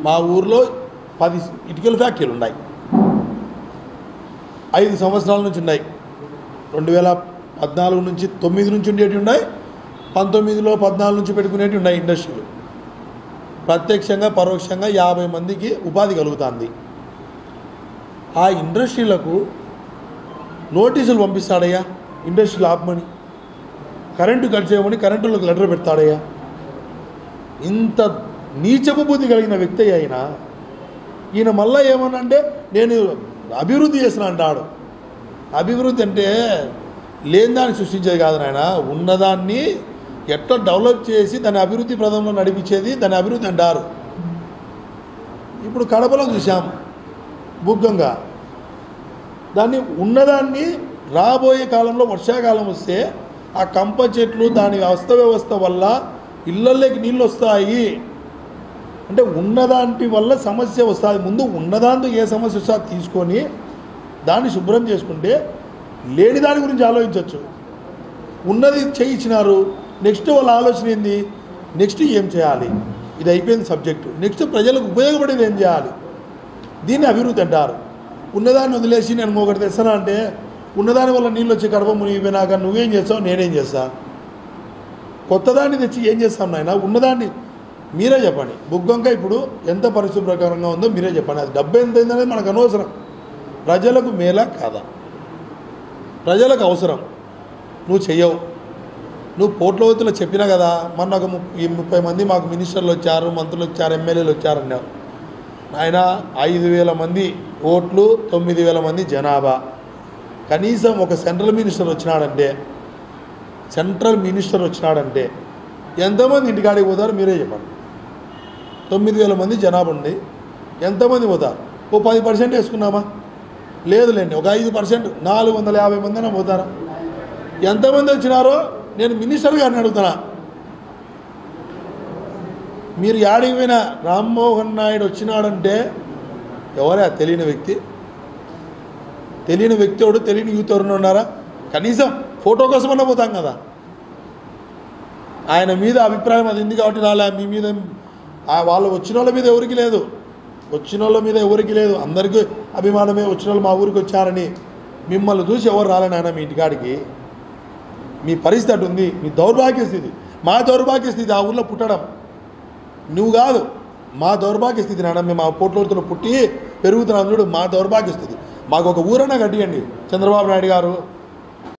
మా ఊర్లో 10 ఇటుకల ఫ్యాక్టరీలు ఉన్నాయి. 5 సంవత్సరాల నుంచి ఉన్నాయి. 2014 నుంచి 9 నుంచి ఉండేవి ఉన్నాయి. 19లో 14 నుంచి పెట్టుకునేవి ఉన్నాయి ఇండస్ట్రీలు. ప్రత్యక్షంగా పరోక్షంగా 50 మందికి ఉపాధి కలుగుతుంది. ఆ ఇండస్ట్రీలకు నోటీసులు పంపిస్తాడయ్యా, ఇండస్ట్రీలు ఆపమని, కరెంటు కట్ చేయమని కరెంటులకు లెటర్ పెడతాడయ్యా. ఇంత నీచపు బుద్ధి కలిగిన వ్యక్తి అయినా ఈయన మళ్ళీ ఏమనంటే నేను అభివృద్ధి చేసిన అంటాడు. అభివృద్ధి అంటే లేని దాన్ని సృష్టించేది కాదు నాయన, ఉన్నదాన్ని ఎట్లా డెవలప్ చేసి దాని అభివృద్ధి ప్రదంలో నడిపించేది దాని అభివృద్ధి అంటారు. ఇప్పుడు కడపలో చూసాం బుగ్గంగా, దాన్ని ఉన్నదాన్ని రాబోయే కాలంలో వర్షాకాలం వస్తే ఆ కంప చెట్లు దాని వ్యవస్థ వల్ల ఇళ్ళల్లోకి నీళ్ళు వస్తాయి అంటే ఉన్నదాంటి వల్ల సమస్య వస్తుంది. ముందు ఉన్నదాంతో ఏ సమస్య వస్తుందో తీసుకొని దాన్ని శుభ్రం చేసుకుంటే లేని దాని గురించి ఆలోచించవచ్చు. ఉన్నది చేయించినారు, నెక్స్ట్ వాళ్ళ ఆలోచన ఏంది, నెక్స్ట్ ఏం చేయాలి, ఇది అయిపోయింది సబ్జెక్టు. నెక్స్ట్ ప్రజలకు ఉపయోగపడేది ఏం చేయాలి, దీన్ని అభివృద్ధి అంటారు. ఉన్నదాన్ని వదిలేసి నేను ఒకటి తెస్తానా అంటే ఉన్నదాని వల్ల నీళ్ళు వచ్చి కడప మునిగిపోయినాక నువ్వేం చేస్తావు, నేనేం చేస్తా, కొత్తదాన్ని తెచ్చి ఏం చేస్తాం నాయన. ఉన్నదాన్ని మీరే చెప్పండి. బుగ్గంక ఇప్పుడు ఎంత పరిశుభ్రకరంగా ఉందో మీరే చెప్పండి. అది డబ్బు ఎంత అయిందనేది మనకు అనవసరం. ప్రజలకు మేలా కాదా, ప్రజలకు అవసరం. నువ్వు చెయ్యవు. నువ్వు పోట్లవతిలో చెప్పినా కదా, మొన్న ఒక 30 మంది మాకు మినిస్టర్లు వచ్చారు, మంత్రులు వచ్చారు, ఎమ్మెల్యేలు వచ్చారన్నావు. ఆయన 5,000 మంది ఓట్లు, 9,000 మంది జనాభా. కనీసం ఒక సెంట్రల్ మినిస్టర్ వచ్చినాడంటే ఎంతమంది ఇంటికాడికి పోతారు మీరే చెప్పండి. 9,000 మంది జనాభా ఉంది, ఎంతమంది పోతారు? ఓ 10% వేసుకున్నామా? లేదులేండి, ఒక 5%, 450 మందినా పోతారా? ఎంతమంది వచ్చినారో నేను మినిస్టర్ గారిని అడుగుతున్నా. మీరు యాడికి పోయిన రామ్మోహన్ నాయుడు వచ్చినాడంటే ఎవరా తెలియని వ్యక్తి? తెలియని వ్యక్తి ఎవడు, తెలియని యూత్ ఎవరైనా ఉన్నారా? కనీసం ఫోటో కోసమన్నా పోతాం కదా. ఆయన మీద అభిప్రాయం అది ఉంది కాబట్టి రాలే. మీ మీద వాళ్ళు వచ్చిన వాళ్ళ మీద ఎవరికి లేదు, అందరికీ అభిమానమే. వచ్చిన వాళ్ళు మా ఊరికి వచ్చారని మిమ్మల్ని చూసి ఎవరు రాలేని ఆయన మీ ఇంటికాడికి. మీ పరిస్థితి అటు ఉంది. మీ దౌర్భాగ్య స్థితి, మా దౌర్భాగ్య స్థితి ఆ ఊళ్ళో పుట్టడం. నువ్వు కాదు, మా దౌర్భాగ్య స్థితి నాన్న. మేము ఆ పోట్లూరుతో పుట్టి పెరుగుతున్నాం చూడు, మా దౌర్భాగ్య స్థితి. మాకు ఒక ఊరన్నా కట్టియండి చంద్రబాబు నాయుడు గారు.